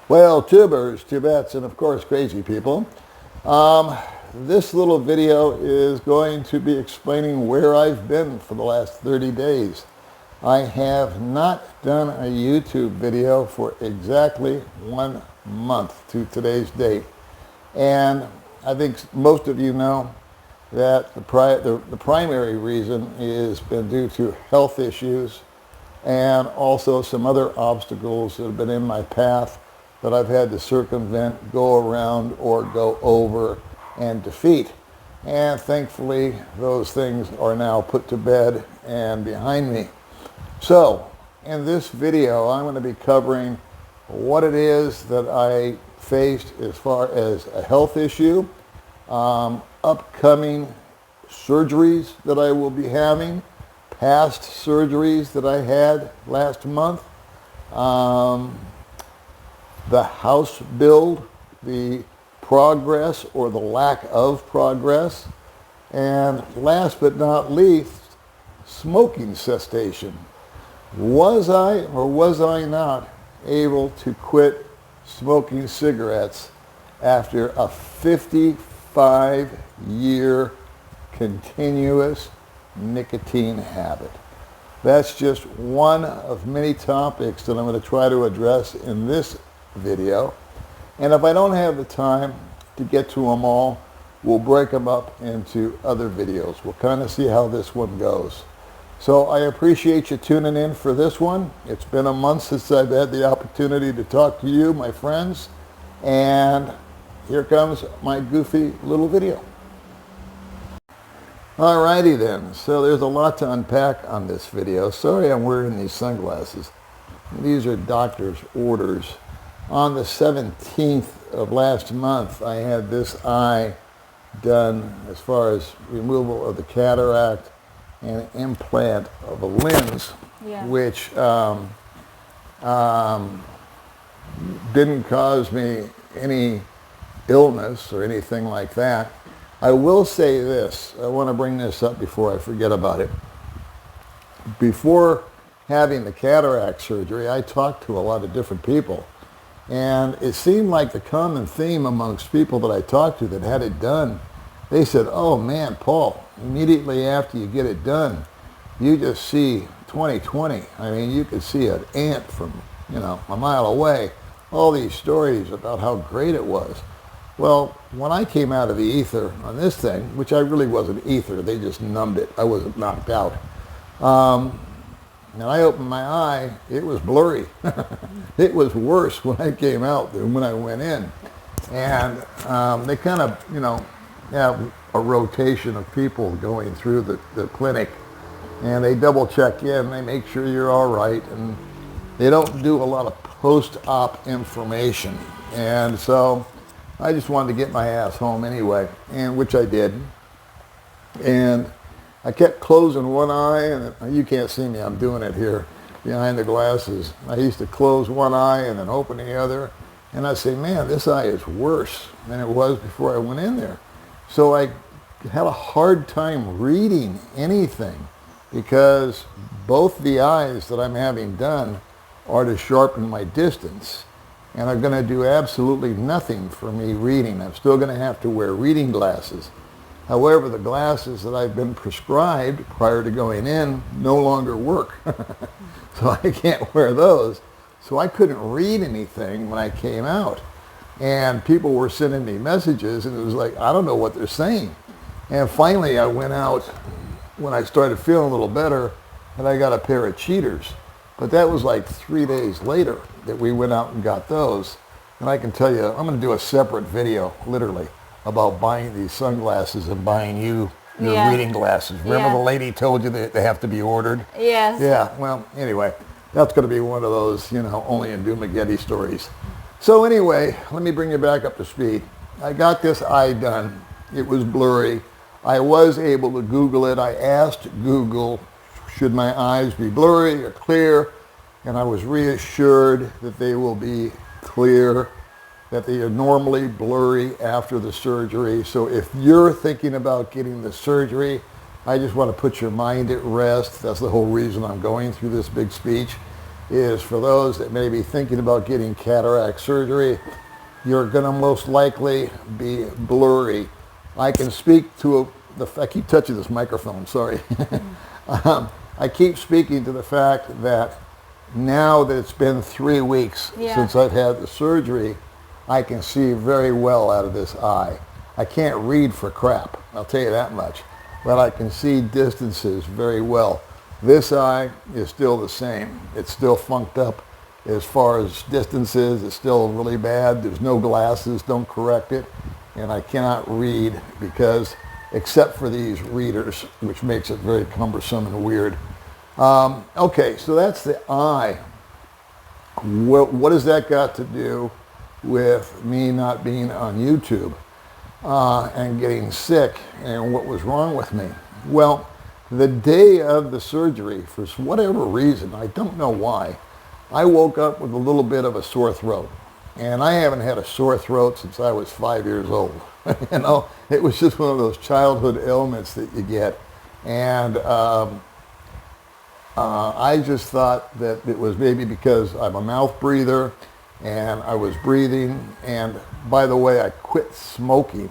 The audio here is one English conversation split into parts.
Well, tubers, tubettes, and of course crazy people. This little video is going to be explaining where I've been for the last 30 days. I have not done a YouTube video for exactly 1 month to today's date. And I think most of you know that the primary reason has been due to health issues and also some other obstacles that have been in my path that I've had to circumvent, go around, or go over and defeat. And thankfully, those things are now put to bed and behind me. So, in this video, I'm going to be covering what it is that I faced as far as a health issue, upcoming surgeries that I will be having, past surgeries that I had last month, the house build, the progress or the lack of progress, and last but not least, smoking cessation. Was I or was I not able to quit smoking cigarettes after a 55-year continuous nicotine habit? That's just one of many topics that I'm going to try to address in this video. And if I don't have the time to get to them all, we'll break them up into other videos. We'll kind of see how this one goes. So I appreciate you tuning in for this one. It's been a month since I've had the opportunity to talk to you, my friends. And here comes my goofy little video. Alrighty then, so there's a lot to unpack on this video. Sorry I'm wearing these sunglasses. These are doctor's orders. On the 17th of last month, I had this eye done as far as removal of the cataract and implant of a lens, which didn't cause me any illness or anything like that. I will say this, I want to bring this up before I forget about it. Before having the cataract surgery, I talked to a lot of different people. And it seemed like the common theme amongst people that I talked to that had it done, they said, oh man, Paul, immediately after you get it done, you just see 20/20. I mean, you could see an ant from, a mile away. All these stories about how great it was. Well, when I came out of the ether on this thing, which I really wasn't ether, they just numbed it. I wasn't knocked out. And I opened my eye, it was blurry. It was worse when I came out than when I went in. And they kind of, have a rotation of people going through the clinic. And they double check in, they make sure you're all right. And they don't do a lot of post-op information. And so I just wanted to get my ass home anyway, and which I did. And I kept closing one eye, and you can't see me, I'm doing it here behind the glasses. I used to close one eye and then open the other, and I'd say, man, this eye is worse than it was before I went in there. So I had a hard time reading anything because both the eyes that I'm having done are to sharpen my distance and are going to do absolutely nothing for me reading. I'm still going to have to wear reading glasses. However, the glasses that I've been prescribed prior to going in no longer work. So I can't wear those. So I couldn't read anything when I came out. And people were sending me messages, and it was like, I don't know what they're saying. And finally, I went out when I started feeling a little better, and I got a pair of cheaters. But that was like 3 days later that we went out and got those. And I can tell you, I'm going to do a separate video, literally, about buying these sunglasses and buying you your reading glasses. Remember the lady told you that they have to be ordered? Yes. Yeah, well, anyway, that's going to be one of those, only in Doomageddon stories. So anyway, let me bring you back up to speed. I got this eye done. It was blurry. I was able to Google it. I asked Google, should my eyes be blurry or clear? And I was reassured that they will be clear, that they are normally blurry after the surgery. So if you're thinking about getting the surgery, I just want to put your mind at rest. That's the whole reason I'm going through this big speech. is for those that may be thinking about getting cataract surgery, you're going to most likely be blurry. I can speak to I keep touching this microphone, sorry. I keep speaking to the fact that now that it's been 3 weeks since I've had the surgery, I can see very well out of this eye. I can't read for crap, I'll tell you that much, but I can see distances very well. This eye is still the same. It's still funked up as far as distances. It's still really bad. There's no glasses, don't correct it. And I cannot read because, except for these readers, which makes it very cumbersome and weird. Okay, so that's the eye. What has that got to do with me not being on YouTube and getting sick and what was wrong with me? Well, the day of the surgery, for whatever reason, I don't know why, I woke up with a little bit of a sore throat. And I haven't had a sore throat since I was 5 years old. You know, it was just one of those childhood ailments that you get. And I just thought that it was maybe because I'm a mouth breather and I was breathing. And by the way, I quit smoking.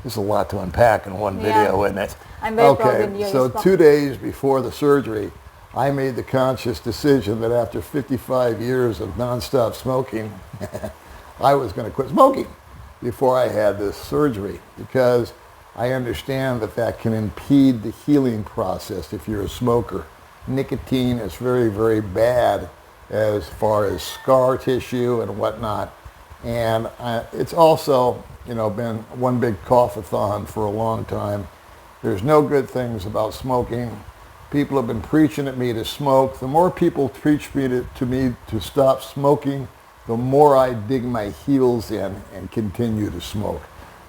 There's a lot to unpack in one video, isn't it? I'm very proud of you. So 2 days before the surgery, I made the conscious decision that after 55 years of nonstop smoking, I was going to quit smoking before I had this surgery, because I understand that that can impede the healing process if you're a smoker. Nicotine is very, very bad as far as scar tissue and whatnot. And it's also, you know, been one big cough-a-thon for a long time. There's no good things about smoking. People have been preaching at me to smoke. The more people preach to me to stop smoking, the more I dig my heels in and continue to smoke.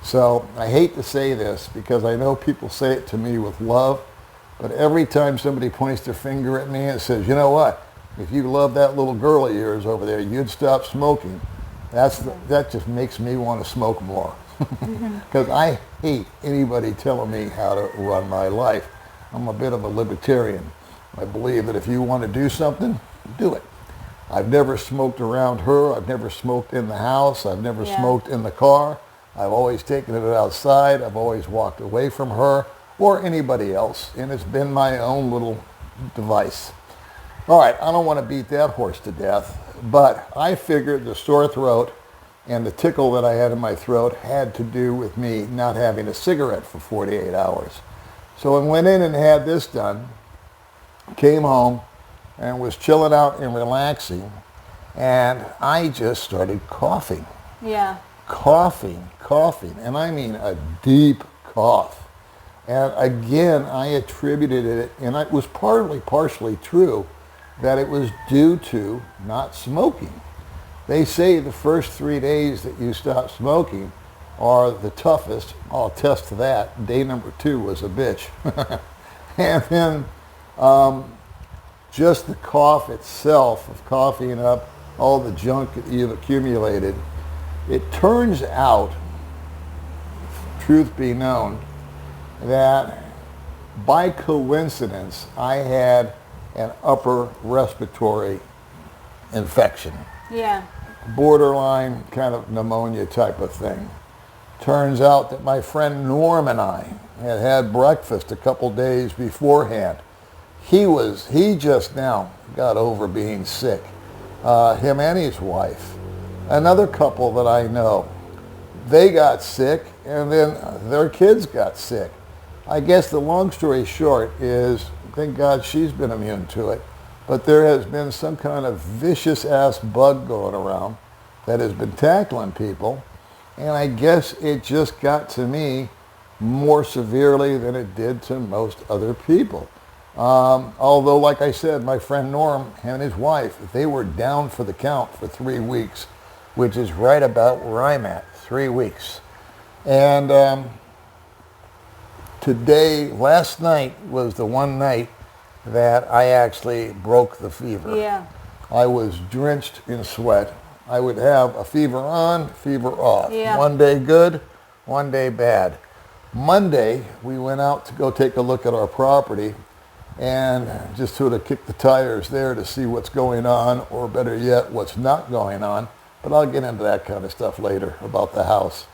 So I hate to say this because I know people say it to me with love, but every time somebody points their finger at me and says, you know what, if you love that little girl of yours over there, you'd stop smoking. That just makes me want to smoke more. Because I hate anybody telling me how to run my life. I'm a bit of a libertarian. I believe that if you want to do something, do it. I've never smoked around her. I've never smoked in the house. I've never smoked in the car. I've always taken it outside. I've always walked away from her or anybody else, and it's been my own little device. All right, I don't want to beat that horse to death, but I figured the sore throat and the tickle that I had in my throat had to do with me not having a cigarette for 48 hours. So I went in and had this done, came home, and was chilling out and relaxing, and I just started coughing. Yeah. Coughing, and I mean a deep cough. And again, I attributed it, and it was partially true, that it was due to not smoking. They say the first 3 days that you stop smoking are the toughest. I'll attest to that. Day number 2 was a bitch. And then just the cough itself, of coughing up all the junk that you've accumulated. It turns out, truth be known, that by coincidence, I had an upper respiratory infection. Yeah. Borderline kind of pneumonia type of thing. Turns out that my friend Norm and I had had breakfast a couple days beforehand. He just now got over being sick. Him and his wife. Another couple that I know, they got sick and then their kids got sick. I guess the long story short is, thank God she's been immune to it, but there has been some kind of vicious ass bug going around that has been tackling people, and I guess it just got to me more severely than it did to most other people. Although, like I said, my friend Norm and his wife, they were down for the count for 3 weeks, which is right about where I'm at, 3 weeks. And last night was the one night that I actually broke the fever. Yeah. I was drenched in sweat. I would have a fever on, fever off. Yeah. One day good, one day bad. Monday, we went out to go take a look at our property, and just sort of kick the tires there to see what's going on, or better yet, what's not going on. But I'll get into that kind of stuff later about the house.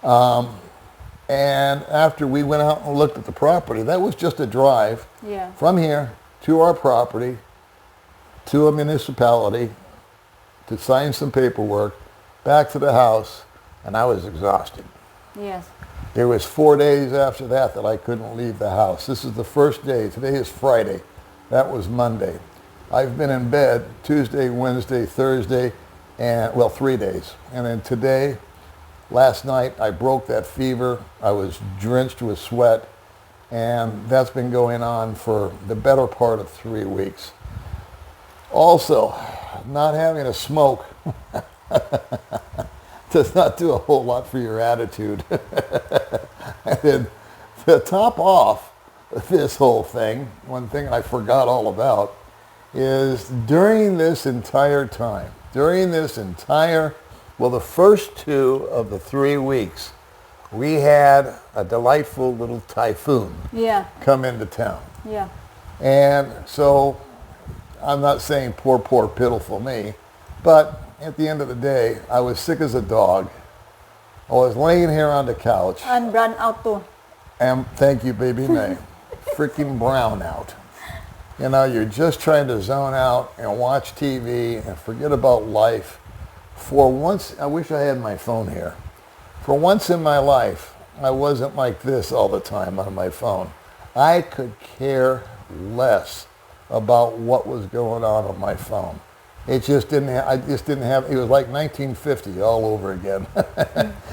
And after we went out and looked at the property, that was just a drive from here to our property, to a municipality, to sign some paperwork, back to the house, and I was exhausted. Yes. There was 4 days after that I couldn't leave the house. This is the first day. Today is Friday. That was Monday. I've been in bed Tuesday, Wednesday, Thursday, and 3 days. And then today, last night, I broke that fever. I was drenched with sweat, and that's been going on for the better part of 3 weeks. Also, not having a smoke does not do a whole lot for your attitude. And then to top off this whole thing, one thing I forgot all about is during this entire time, the first 2 of the 3 weeks, we had a delightful little typhoon come into town. Yeah. And so I'm not saying poor, pitiful me, but at the end of the day, I was sick as a dog. I was laying here on the couch. And brown out too. And thank you, baby May. Freaking brown out. You know, you're just trying to zone out and watch TV and forget about life. For once, I wish I had my phone here. For once in my life, I wasn't like this all the time on my phone. I could care less about what was going on my phone. It just didn't have, it was like 1950 all over again.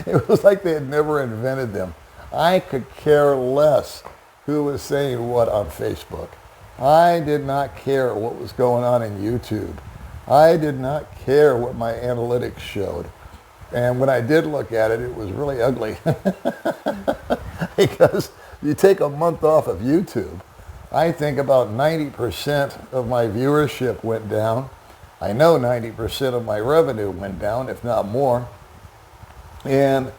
It was like they had never invented them. I could care less who was saying what on Facebook. I did not care what was going on in YouTube. I did not care what my analytics showed. And when I did look at it, it was really ugly. Because you take a month off of YouTube, I think about 90% of my viewership went down. I know 90% of my revenue went down, if not more. And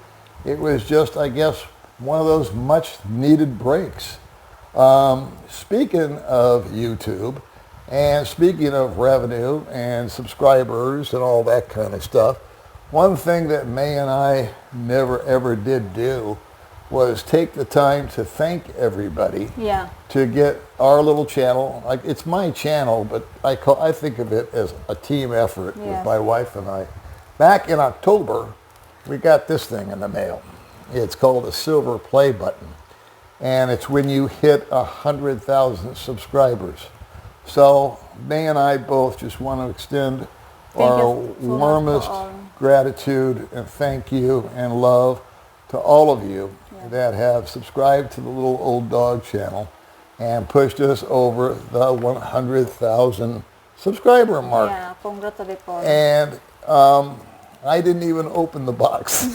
it was just, I guess, one of those much needed breaks. Speaking of YouTube, and speaking of revenue and subscribers and all that kind of stuff, one thing that May and I never ever did do was take the time to thank everybody to get our little channel. Like, it's my channel, but I think of it as a team effort with my wife and I. Back in October, we got this thing in the mail. It's called a silver play button, and it's when you hit 100,000 subscribers. So May and I both just want to extend our warmest gratitude and thank you and love to all of you that have subscribed to the Little Old Dog channel and pushed us over the 100,000 subscriber mark. Yeah, congratulations. And I didn't even open the box.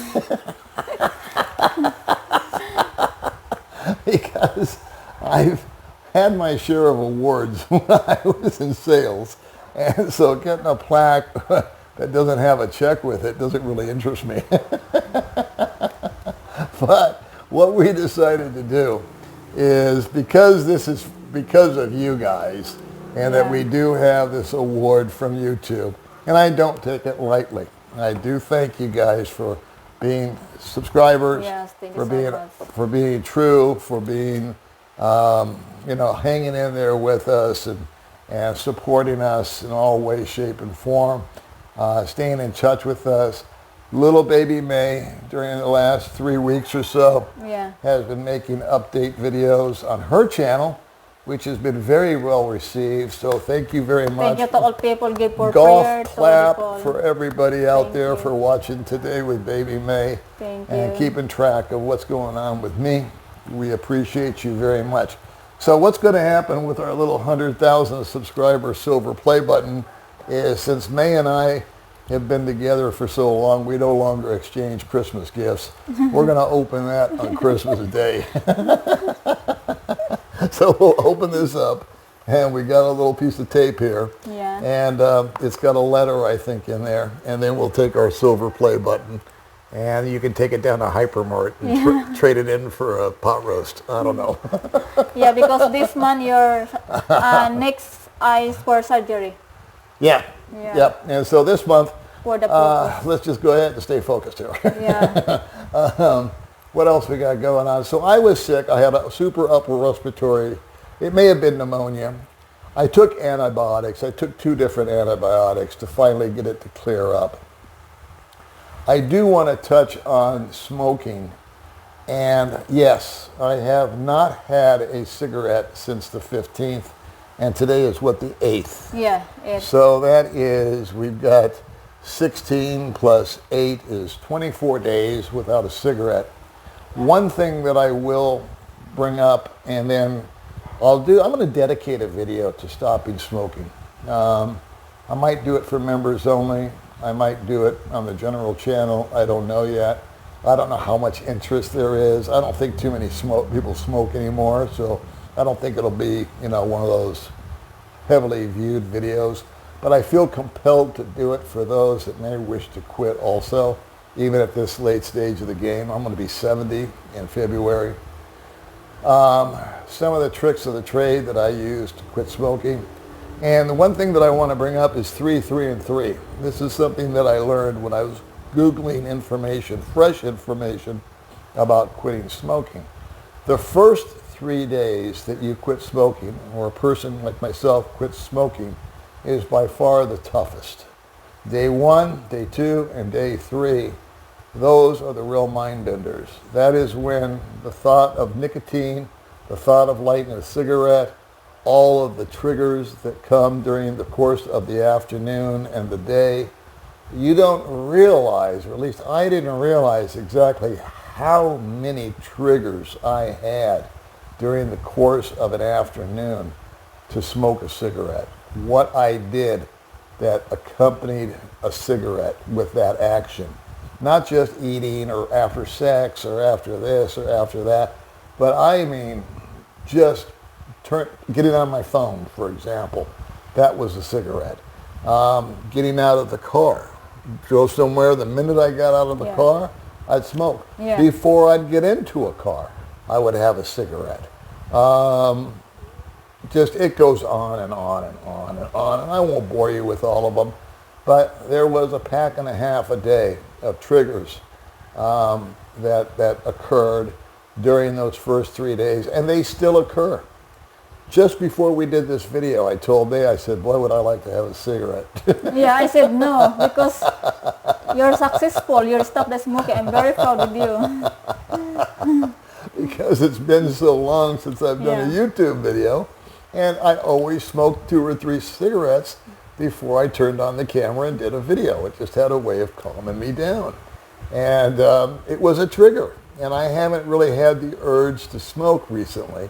Because I've had my share of awards when I was in sales. And so getting a plaque that doesn't have a check with it doesn't really interest me. But what we decided to do is, because this is because of you guys, and that we do have this award from YouTube, and I don't take it lightly. I do thank you guys for being subscribers, for being true, for being hanging in there with us and supporting us in all ways, shape, and form, staying in touch with us. Little baby May, during the last 3 weeks or so, has been making update videos on her channel, which has been very well received. So thank you very much. Thank you to all people. Give for golf prayer clap to for everybody out there for watching today with baby May and keeping track of what's going on with me. We appreciate you very much. So what's going to happen with our little 100,000 subscriber silver play button is, since May and I have been together for so long, we no longer exchange Christmas gifts. We're going to open that on Christmas Day. So we'll open this up, and we got a little piece of tape here, and it's got a letter, I think, in there, and then we'll take our silver play button And you can take it down to Hypermart and trade it in for a pot roast. I don't know. Yeah, because this month your next eyes for surgery. Yeah. Yeah. Yep. And so this month, For the purpose. let's just go ahead and stay focused here. Yeah. What else we got going on? So I was sick. I had a super upper respiratory. It may have been pneumonia. I took antibiotics. I took 2 different antibiotics to finally get it to clear up. I do want to touch on smoking. And yes, I have not had a cigarette since the 15th. And today is what, the 8th? Yeah. So that is, we've got 16 plus 8 is 24 days without a cigarette. One thing that I will bring up, and then I'm going to dedicate a video to stopping smoking. I might do it for members only. I might do it on the general channel. I don't know yet. I don't know how much interest there is. I don't think too many people smoke anymore, so I don't think it'll be, one of those heavily viewed videos. But I feel compelled to do it for those that may wish to quit also, even at this late stage of the game. I'm going to be 70 in February. Some of the tricks of the trade that I use to quit smoking. And the one thing that I want to bring up is 3, 3, and 3. This is something that I learned when I was Googling information, fresh information about quitting smoking. The first 3 days that you quit smoking, or a person like myself quits smoking, is by far the toughest. Day 1, day 2, and day 3, those are the real mind benders. That is when the thought of nicotine, the thought of lighting a cigarette, all of the triggers that come during the course of the afternoon and the day, you don't realize, or at least I didn't realize exactly how many triggers I had during the course of an afternoon to smoke a cigarette. What I did that accompanied a cigarette with that action. Not just eating or after sex or after this or after that, but I mean just getting on my phone, for example. That was a cigarette. Getting out of the car. Drove somewhere, the minute I got out of the car, I'd smoke. Yeah. Before I'd get into a car, I would have a cigarette. It goes on and on and on and on, and I won't bore you with all of them, but there was a pack and a half a day of triggers that occurred during those first 3 days, and they still occur. Just before we did this video, I told May, I said, boy, would I like to have a cigarette. Yeah, I said no, because you're successful. You stopped the smoking. I'm very proud of you. Because it's been so long since I've done a YouTube video, and I always smoked 2 or 3 cigarettes before I turned on the camera and did a video. It just had a way of calming me down. And it was a trigger, and I haven't really had the urge to smoke recently.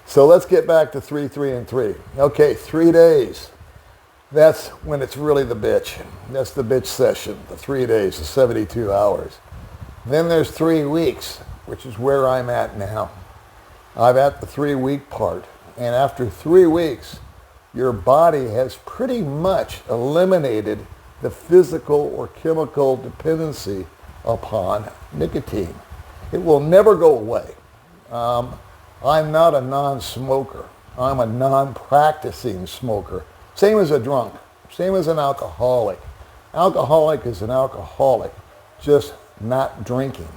So let's get back to 3, 3, and 3. Okay, 3 days. That's when it's really the bitch. That's the bitch session, the 3 days, the 72 hours. Then there's 3 weeks, which is where I'm at now. I'm at the 3-week part. And after 3 weeks, your body has pretty much eliminated the physical or chemical dependency upon nicotine. It will never go away. I'm not a non-smoker. I'm a non-practicing smoker. Same as a drunk. Same as an alcoholic. Alcoholic is an alcoholic, just not drinking.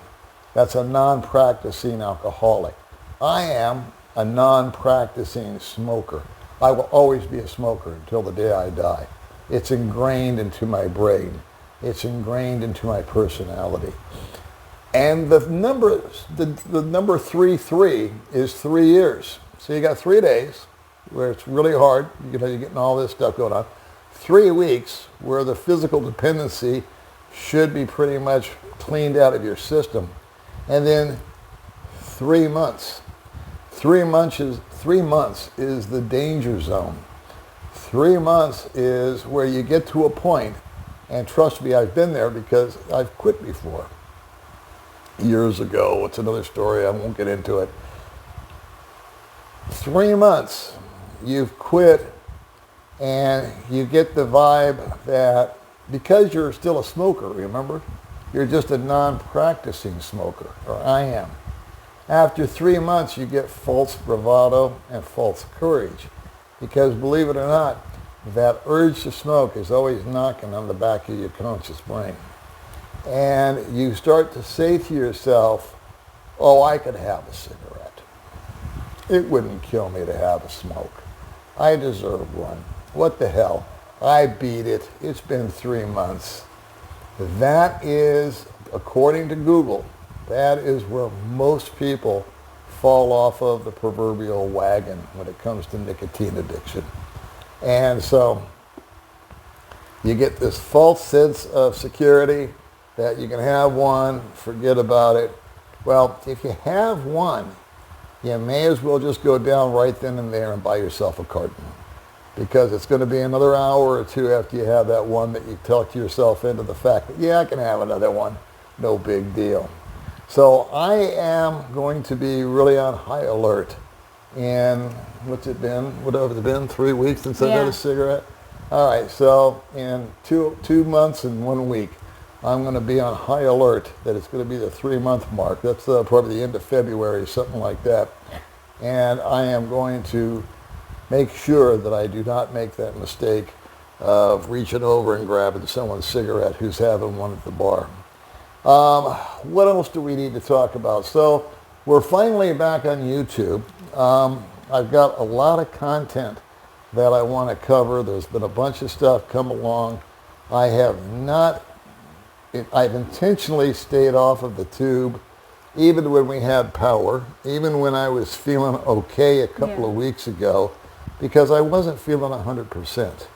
That's a non-practicing alcoholic. I am a non-practicing smoker. I will always be a smoker until the day I die. It's ingrained into my brain. It's ingrained into my personality. And the number 3-3 is 3 years. So you got 3 days where it's really hard. You're getting all this stuff going on. 3 weeks where the physical dependency should be pretty much cleaned out of your system. And then 3 months. 3 months is the danger zone. 3 months is where you get to a point, and trust me, I've been there because I've quit before. Years ago, it's another story, I won't get into it. 3 months, you've quit, and you get the vibe that because you're still a smoker, remember? you're just a non-practicing smoker, or I am. After 3 months, you get false bravado and false courage. Because believe it or not, that urge to smoke is always knocking on the back of your conscious brain. And you start to say to yourself, oh, I could have a cigarette. It wouldn't kill me to have a smoke. I deserve one. What the hell? I beat it. It's been 3 months. That is, according to Google, that is where most people fall off of the proverbial wagon when it comes to nicotine addiction. And so you get this false sense of security that you can have one, forget about it. Well, if you have one, you may as well just go down right then and there and buy yourself a carton, because it's going to be another hour or two after you have that one that you talk yourself into the fact that, yeah, I can have another one. No big deal. So I am going to be really on high alert. And what's it been? Whatever it's been, 3 weeks since I've had a cigarette? All right, so in two months and 1 week, I'm going to be on high alert that it's going to be the 3-month mark. That's probably the end of February, something like that. And I am going to make sure that I do not make that mistake of reaching over and grabbing someone's cigarette who's having one at the bar. What else do we need to talk about? So we're finally back on YouTube. I've got a lot of content that I want to cover. There's been a bunch of stuff come along. I've intentionally stayed off of the tube, even when we had power, even when I was feeling okay a couple of weeks ago, because I wasn't feeling 100%.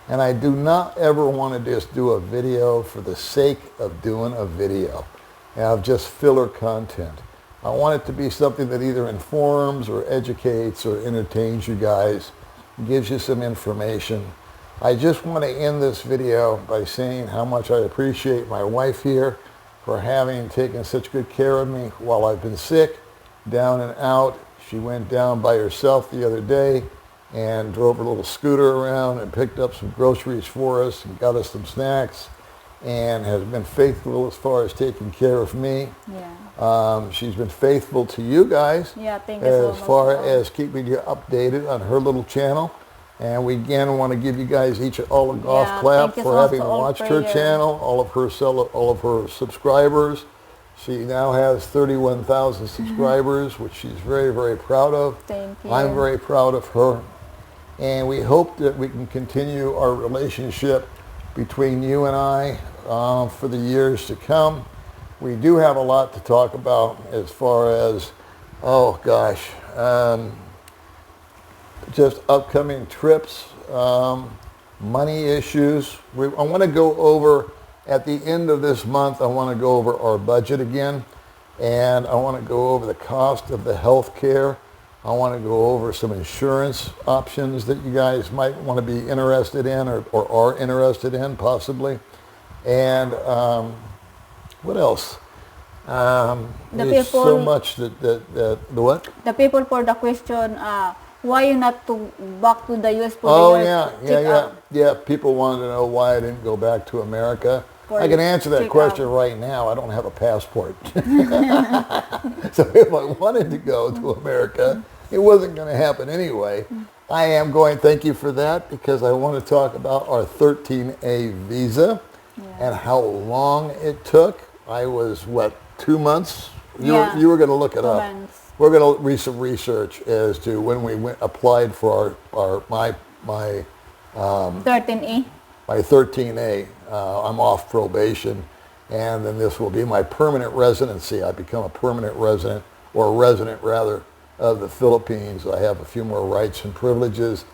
And I do not ever want to just do a video for the sake of doing a video, of just filler content. I want it to be something that either informs or educates or entertains you guys, gives you some information. I just want to end this video by saying how much I appreciate my wife here for having taken such good care of me while I've been sick, down and out. She went down by herself the other day and drove her little scooter around and picked up some groceries for us and got us some snacks, and has been faithful as far as taking care of me. She's been faithful to you guys thank you so much as far as keeping you updated on her little channel. And we again want to give you guys each all a golf clap for having watched her channel, all of her subscribers. She now has 31,000 subscribers, which she's very, very proud of. Thank you. I'm very proud of her. And we hope that we can continue our relationship between you and I for the years to come. We do have a lot to talk about as far as, just upcoming trips, money issues. I want to go over, at the end of this month, I want to go over our budget again, and I want to go over the cost of the health care. I want to go over some insurance options that you guys might want to be interested in or are interested in possibly. And what else? There's so much the what? The people for the question, why you not back to the U.S. for Yeah. People wanted to know why I didn't go back to America. I can answer that question right now. I don't have a passport. So if I wanted to go to America, it wasn't going to happen anyway. I am going, thank you for that, because I want to talk about our 13A visa and how long it took. I was, 2 months? You were going to look it 2 up. months. We're going to do some research as to when we applied for my 13A. My 13A. I'm off probation, and then this will be my permanent residency. I become a permanent resident, or a resident rather, of the Philippines. I have a few more rights and privileges,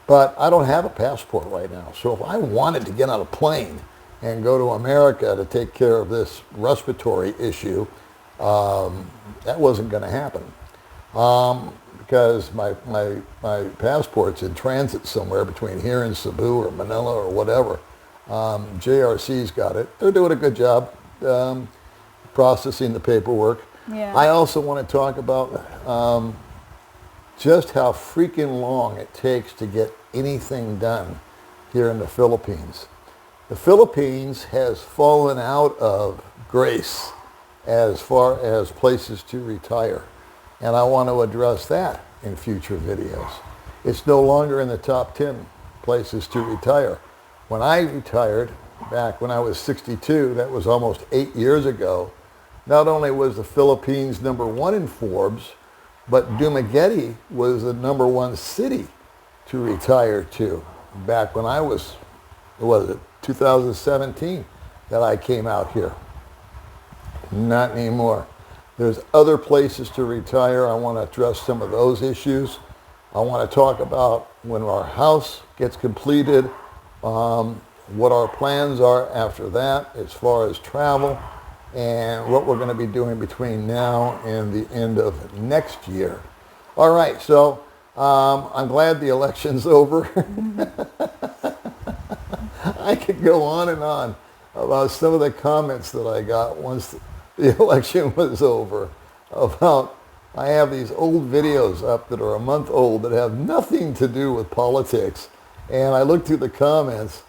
but I don't have a passport right now. So if I wanted to get on a plane and go to America to take care of this respiratory issue, that wasn't going to happen. Because my passport's in transit somewhere between here and Cebu or Manila or whatever. JRC's got it. They're doing a good job processing the paperwork. I also want to talk about just how freaking long it takes to get anything done here in the Philippines. The Philippines has fallen out of grace as far as places to retire. And I want to address that in future videos. It's no longer in the top 10 places to retire. When I retired, back when I was 62, that was almost 8 years ago, not only was the Philippines #1 in Forbes, but Dumaguete was the #1 city to retire to. Back when I was, 2017 that I came out here. Not anymore. There's other places to retire. I want to address some of those issues. I want to talk about when our house gets completed, what our plans are after that as far as travel, and what we're going to be doing between now and the end of next year. All right, so I'm glad the election's over. I could go on and on about some of the comments that I got once the election was over about, I have these old videos up that are a month old that have nothing to do with politics, and I look through the comments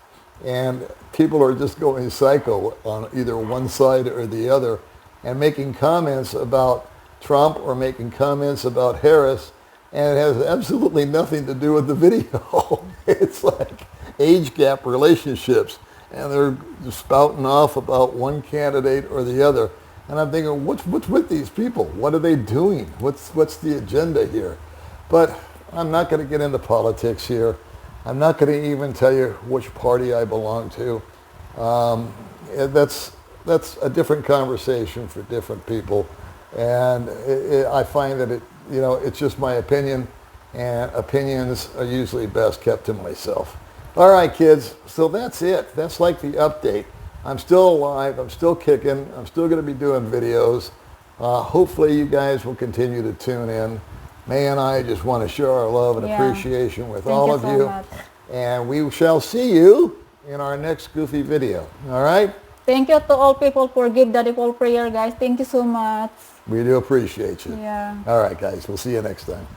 and people are just going psycho on either one side or the other and making comments about Trump or making comments about Harris, and it has absolutely nothing to do with the video. It's like age gap relationships, and they're spouting off about one candidate or the other. And I'm thinking, what's with these people? What are they doing? What's the agenda here? But I'm not going to get into politics here. I'm not going to even tell you which party I belong to. That's a different conversation for different people. And I find that it's just my opinion, and opinions are usually best kept to myself. All right, kids, so that's it. That's like the update. I'm still alive. I'm still kicking. I'm still going to be doing videos. Hopefully you guys will continue to tune in. May and I just want to share our love and appreciation with all of you. Much. And we shall see you in our next Goofy video. All right? Thank you to all people for Give Daddy Paul prayer, guys. Thank you so much. We do appreciate you. Yeah. All right, guys. We'll see you next time.